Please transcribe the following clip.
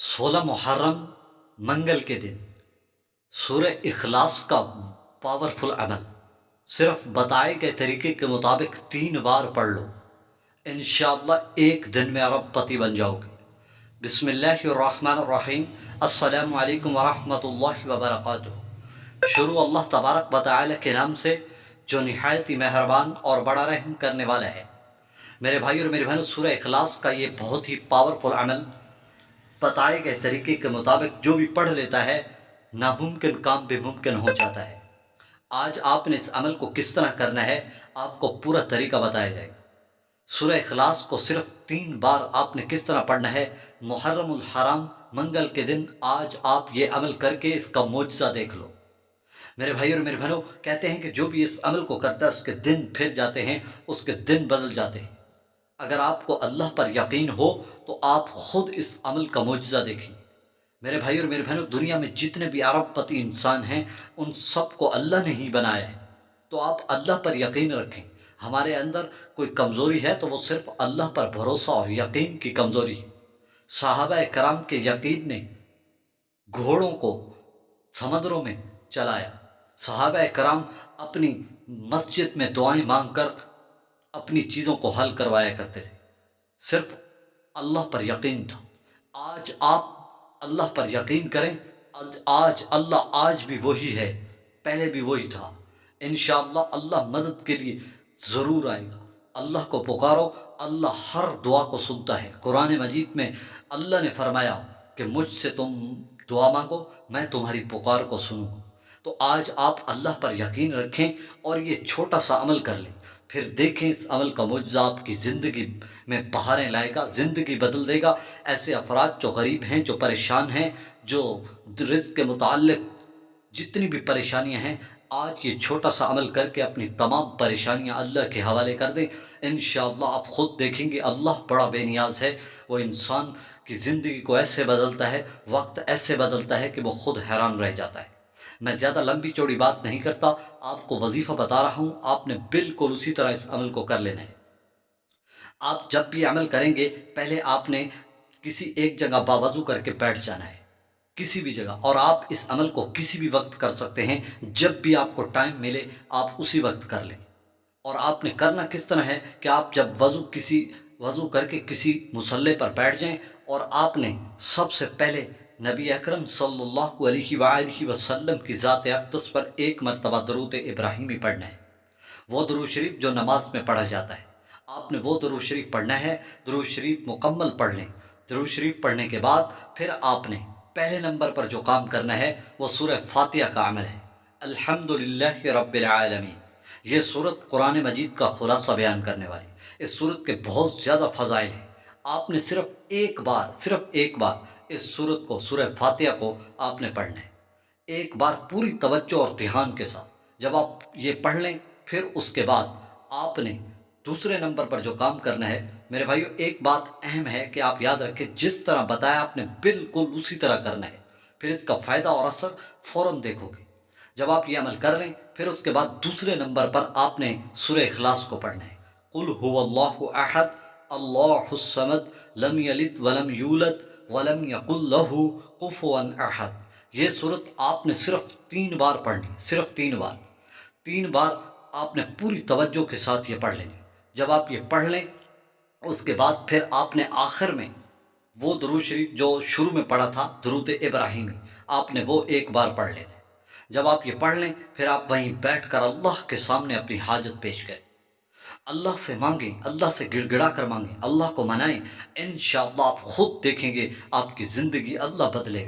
16 محرم منگل کے دن سورہ اخلاص کا پاورفل عمل صرف بتائے گئے طریقے کے مطابق 3 بار پڑھ لو، انشاءاللہ ایک دن میں ارب پتی بن جاؤ گے۔ بسم اللہ الرحمن الرحیم۔ السلام علیکم ورحمۃ اللہ وبرکاتہ۔ شروع اللہ تبارک و تعالی کے نام سے جو نہایت ہی مہربان اور بڑا رحم کرنے والا ہے۔ میرے بھائی اور میری بہنوں، سورہ اخلاص کا یہ بہت ہی پاورفل عمل بتائے گئے طریقے کے مطابق جو بھی پڑھ لیتا ہے ناممکن کام بھی ممکن ہو جاتا ہے۔ آج آپ نے اس عمل کو کس طرح کرنا ہے آپ کو پورا طریقہ بتایا جائے گا۔ سورہ اخلاص کو صرف 3 بار آپ نے کس طرح پڑھنا ہے، محرم الحرام منگل کے دن آج آپ یہ عمل کر کے اس کا معجزہ دیکھ لو۔ میرے بھائی اور میرے بہنوں، کہتے ہیں کہ جو بھی اس عمل کو کرتا ہے اس کے دن پھر جاتے ہیں، اس کے دن بدل جاتے ہیں۔ اگر آپ کو اللہ پر یقین ہو تو آپ خود اس عمل کا معجزہ دیکھیں۔ میرے بھائی اور میرے بہنوں، دنیا میں جتنے بھی ارب پتی انسان ہیں ان سب کو اللہ نے ہی بنایا ہے، تو آپ اللہ پر یقین رکھیں۔ ہمارے اندر کوئی کمزوری ہے تو وہ صرف اللہ پر بھروسہ اور یقین کی کمزوری ہے۔ صحابہ کرام کے یقین نے گھوڑوں کو سمندروں میں چلایا۔ صحابہ کرام اپنی مسجد میں دعائیں مانگ کر اپنی چیزوں کو حل کروایا کرتے تھے، صرف اللہ پر یقین تھا۔ آج آپ اللہ پر یقین کریں، آج اللہ آج بھی وہی ہے، پہلے بھی وہی تھا۔ انشاءاللہ اللہ مدد کے لیے ضرور آئے گا۔ اللہ کو پکارو، اللہ ہر دعا کو سنتا ہے۔ قرآن مجید میں اللہ نے فرمایا کہ مجھ سے تم دعا مانگو میں تمہاری پکار کو سنوں گا۔ تو آج آپ اللہ پر یقین رکھیں اور یہ چھوٹا سا عمل کر لیں، پھر دیکھیں اس عمل کا معجزہ آپ کی زندگی میں بہاریں لائے گا، زندگی بدل دے گا۔ ایسے افراد جو غریب ہیں، جو پریشان ہیں، جو رزق کے متعلق جتنی بھی پریشانیاں ہیں، آج یہ چھوٹا سا عمل کر کے اپنی تمام پریشانیاں اللہ کے حوالے کر دیں۔ انشاءاللہ آپ خود دیکھیں گے اللہ بڑا بے نیاز ہے، وہ انسان کی زندگی کو ایسے بدلتا ہے، وقت ایسے بدلتا ہے کہ وہ خود حیران رہ جاتا ہے۔ میں زیادہ لمبی چوڑی بات نہیں کرتا، آپ کو وظیفہ بتا رہا ہوں، آپ نے بالکل اسی طرح اس عمل کو کر لینا ہے۔ آپ جب بھی عمل کریں گے پہلے آپ نے کسی ایک جگہ باوضو کر کے بیٹھ جانا ہے، کسی بھی جگہ، اور آپ اس عمل کو کسی بھی وقت کر سکتے ہیں، جب بھی آپ کو ٹائم ملے آپ اسی وقت کر لیں۔ اور آپ نے کرنا کس طرح ہے کہ آپ جب وضو کر کے کسی مصلی پر بیٹھ جائیں اور آپ نے سب سے پہلے نبی اکرم صلی اللہ علیہ وآلہ وسلم کی ذات اقدس پر ایک مرتبہ درود ابراہیمی پڑھنا ہے، وہ درود شریف جو نماز میں پڑھا جاتا ہے۔ آپ نے وہ درود شریف پڑھنا ہے، درود شریف مکمل پڑھ لیں۔ درود شریف پڑھنے کے بعد پھر آپ نے پہلے نمبر پر جو کام کرنا ہے وہ سورہ فاتحہ کا عمل ہے، الحمدللہ رب العالمین۔ یہ سورت قرآن مجید کا خلاصہ بیان کرنے والی، اس سورت کے بہت زیادہ فضائل ہیں۔ آپ نے صرف ایک بار اس سورت کو، سورہ فاتحہ کو آپ نے پڑھنا ہے، ایک بار پوری توجہ اور دھیان کے ساتھ۔ جب آپ یہ پڑھ لیں پھر اس کے بعد آپ نے دوسرے نمبر پر جو کام کرنا ہے، میرے بھائیو ایک بات اہم ہے کہ آپ یاد رکھیں، جس طرح بتایا آپ نے بالکل اسی طرح کرنا ہے، پھر اس کا فائدہ اور اثر فوراً دیکھو گے۔ جب آپ یہ عمل کر لیں پھر اس کے بعد دوسرے نمبر پر آپ نے سورہ اخلاص کو پڑھنا ہے، قل هو اللہ احد اللہ الصمد لم یلد ولم یولد ولم یکن لہ کفوا احد۔ یہ صورت آپ نے صرف 3 بار پڑھنی، صرف 3 بار آپ نے پوری توجہ کے ساتھ یہ پڑھ لینی۔ جب آپ یہ پڑھ لیں اس کے بعد پھر آپ نے آخر میں وہ درود شریف جو شروع میں پڑھا تھا درود ابراہیمی، آپ نے وہ ایک بار پڑھ لینا ہے۔ جب آپ یہ پڑھ لیں پھر آپ وہیں بیٹھ کر اللہ کے سامنے اپنی حاجت پیش کریں، اللہ سے مانگیں، اللہ سے گڑ گڑا کر مانگیں، اللہ کو منائیں۔ انشاءاللہ آپ خود دیکھیں گے آپ کی زندگی اللہ بدلے گا۔